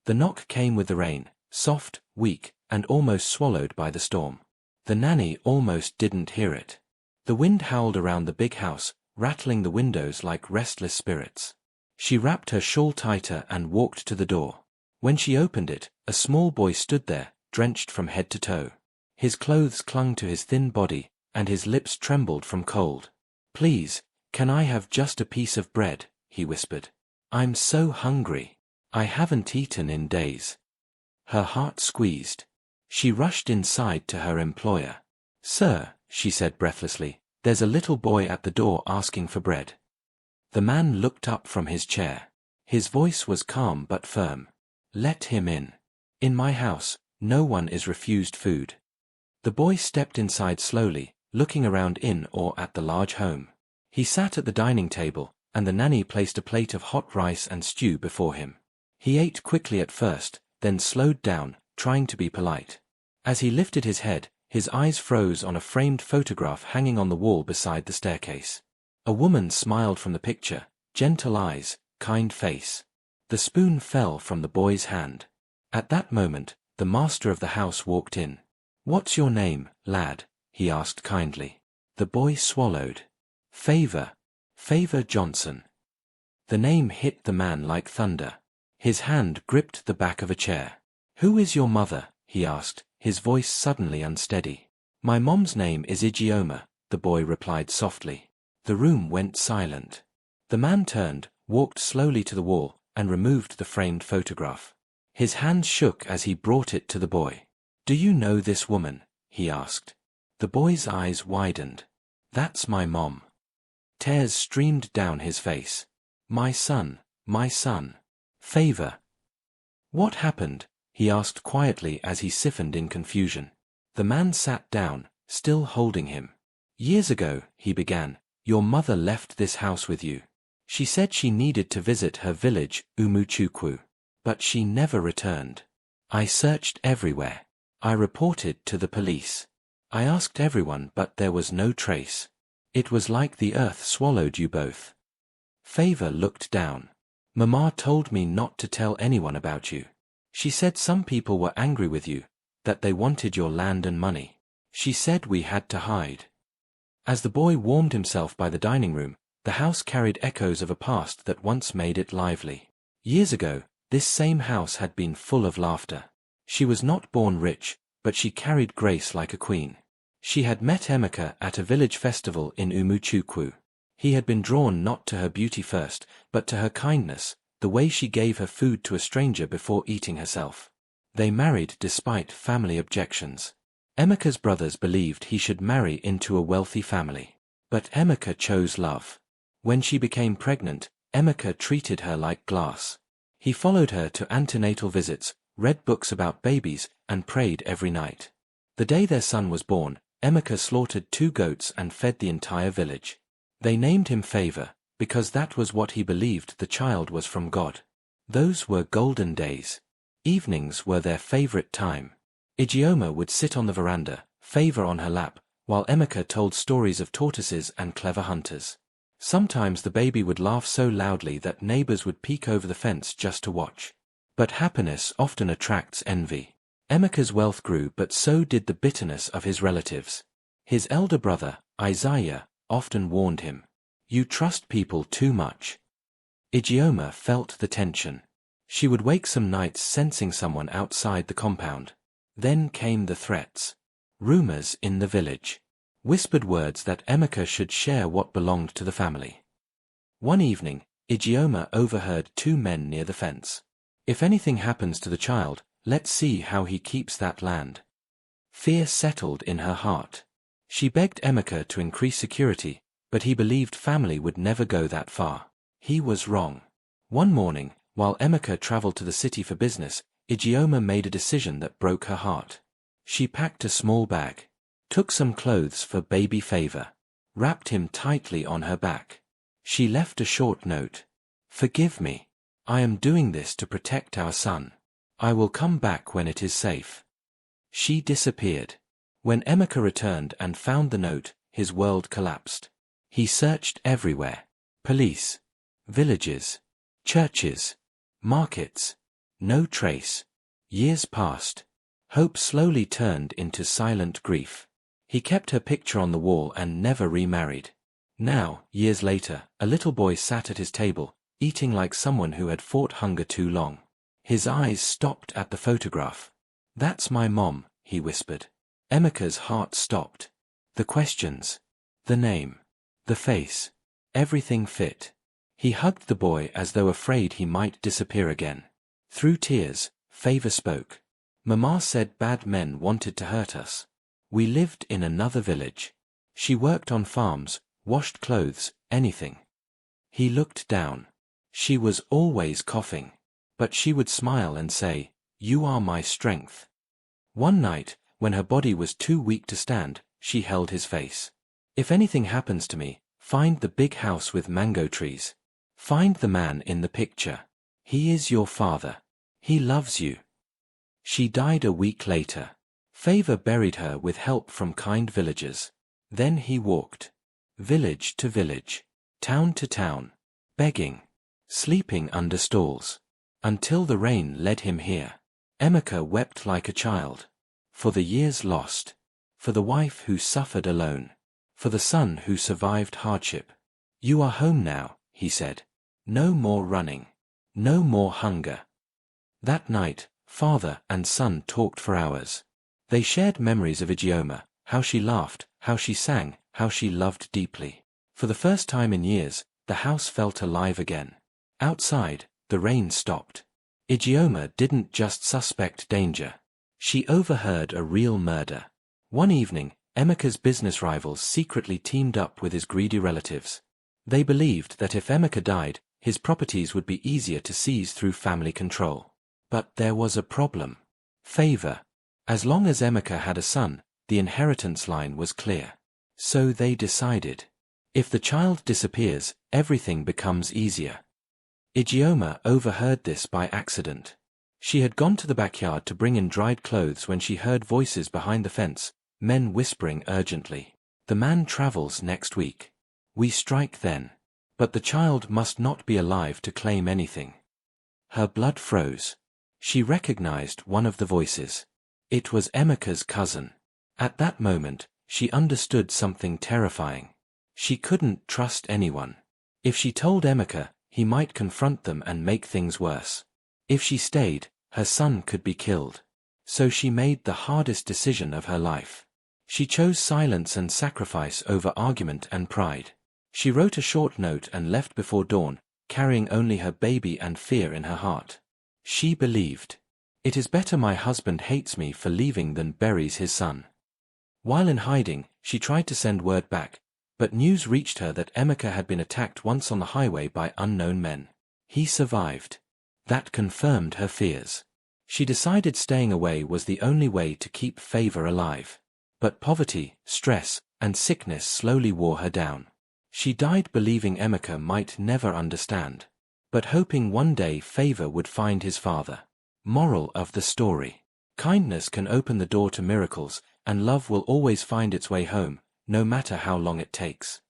The knock came with the rain, soft, weak, and almost swallowed by the storm. The nanny almost didn't hear it. The wind howled around the big house, rattling the windows like restless spirits. She wrapped her shawl tighter and walked to the door. When she opened it, a small boy stood there, drenched from head to toe. His clothes clung to his thin body, and his lips trembled from cold. "Please, can I have just a piece of bread?" he whispered. "I'm so hungry. I haven't eaten in days." Her heart squeezed. She rushed inside to her employer. "Sir," she said breathlessly, "there's a little boy at the door asking for bread." The man looked up from his chair. His voice was calm but firm. "Let him in. In my house, no one is refused food." The boy stepped inside slowly, looking around in awe at the large home. He sat at the dining table, and the nanny placed a plate of hot rice and stew before him. He ate quickly at first, then slowed down, trying to be polite. As he lifted his head, his eyes froze on a framed photograph hanging on the wall beside the staircase. A woman smiled from the picture, gentle eyes, kind face. The spoon fell from the boy's hand. At that moment, the master of the house walked in. "What's your name, lad?" he asked kindly. The boy swallowed. "Favor. Favor Johnson." The name hit the man like thunder. His hand gripped the back of a chair. "Who is your mother?" he asked, his voice suddenly unsteady. "My mom's name is Ijeoma," the boy replied softly. The room went silent. The man turned, walked slowly to the wall, and removed the framed photograph. His hand shook as he brought it to the boy. "Do you know this woman?" he asked. The boy's eyes widened. "That's my mom." Tears streamed down his face. My son, Favor." "What happened?" he asked quietly as he stiffened in confusion. The man sat down, still holding him. "Years ago," he began, "your mother left this house with you. She said she needed to visit her village, CHUK'MA. But she never returned. I searched everywhere. I reported to the police. I asked everyone but there was no trace. It was like the earth swallowed you both." Favor looked down. "Mama told me not to tell anyone about you. She said some people were angry with you, that they wanted your land and money. She said we had to hide." As the boy warmed himself by the dining room, the house carried echoes of a past that once made it lively. Years ago, this same house had been full of laughter. She was not born rich, but she carried grace like a queen. She had met Emeka at a village festival in CHUK'MA. He had been drawn not to her beauty first, but to her kindness, the way she gave her food to a stranger before eating herself. They married despite family objections. Emeka's brothers believed he should marry into a wealthy family. But Emeka chose love. When she became pregnant, Emeka treated her like glass. He followed her to antenatal visits, read books about babies, and prayed every night. The day their son was born, Emeka slaughtered 2 goats and fed the entire village. They named him Favor, because that was what he believed the child was from God. Those were golden days. Evenings were their favorite time. Ijeoma would sit on the veranda, Favor on her lap, while Emeka told stories of tortoises and clever hunters. Sometimes the baby would laugh so loudly that neighbors would peek over the fence just to watch. But happiness often attracts envy. Emeka's wealth grew, but so did the bitterness of his relatives. His elder brother, Isaiah, often warned him, "You trust people too much." Ijeoma felt the tension. She would wake some nights sensing someone outside the compound. Then came the threats. Rumors in the village. Whispered words that Emeka should share what belonged to the family. One evening, Ijeoma overheard 2 men near the fence. "If anything happens to the child, let's see how he keeps that land." Fear settled in her heart. She begged Emeka to increase security, but he believed family would never go that far. He was wrong. One morning, while Emeka traveled to the city for business, Ijeoma made a decision that broke her heart. She packed a small bag, took some clothes for baby Favor, wrapped him tightly on her back. She left a short note. "Forgive me. I am doing this to protect our son. I will come back when it is safe." She disappeared. When Emeka returned and found the note, his world collapsed. He searched everywhere. Police, villages, churches, markets. No trace. Years passed. Hope slowly turned into silent grief. He kept her picture on the wall and never remarried. Now, years later, a little boy sat at his table, eating like someone who had fought hunger too long. His eyes stopped at the photograph. "That's my mom," he whispered. Emeka's heart stopped. The questions. The name. The face. Everything fit. He hugged the boy as though afraid he might disappear again. Through tears, Favor spoke. "Mama said bad men wanted to hurt us. We lived in another village. She worked on farms, washed clothes, anything." He looked down. She was always coughing. But she would smile and say, "You are my strength." One night, when her body was too weak to stand, she held his face. "If anything happens to me, find the big house with mango trees. Find the man in the picture. He is your father. He loves you." She died a week later. Favor buried her with help from kind villagers. Then he walked. Village to village. Town to town. Begging. Sleeping under stalls. Until the rain led him here. Emeka wept like a child. For the years lost. For the wife who suffered alone. For the son who survived hardship. "You are home now," he said. "No more running. No more hunger." That night, father and son talked for hours. They shared memories of Ijeoma, how she laughed, how she sang, how she loved deeply. For the first time in years, the house felt alive again. Outside, the rain stopped. Ijeoma didn't just suspect danger. She overheard a real murder. One evening, Emeka's business rivals secretly teamed up with his greedy relatives. They believed that if Emeka died, his properties would be easier to seize through family control. But there was a problem. Favor. As long as Emeka had a son, the inheritance line was clear. So they decided. If the child disappears, everything becomes easier. Ijeoma overheard this by accident. She had gone to the backyard to bring in dried clothes when she heard voices behind the fence, men whispering urgently. "The man travels next week. We strike then. But the child must not be alive to claim anything." Her blood froze. She recognized one of the voices. It was Emeka's cousin. At that moment, she understood something terrifying. She couldn't trust anyone. If she told Emeka, he might confront them and make things worse. If she stayed, her son could be killed. So she made the hardest decision of her life. She chose silence and sacrifice over argument and pride. She wrote a short note and left before dawn, carrying only her baby and fear in her heart. She believed, "It is better my husband hates me for leaving than buries his son." While in hiding, she tried to send word back, but news reached her that Emeka had been attacked once on the highway by unknown men. He survived. That confirmed her fears. She decided staying away was the only way to keep Favor alive. But poverty, stress, and sickness slowly wore her down. She died believing Emeka might never understand, but hoping one day Favor would find his father. Moral of the story. Kindness can open the door to miracles, and love will always find its way home, no matter how long it takes.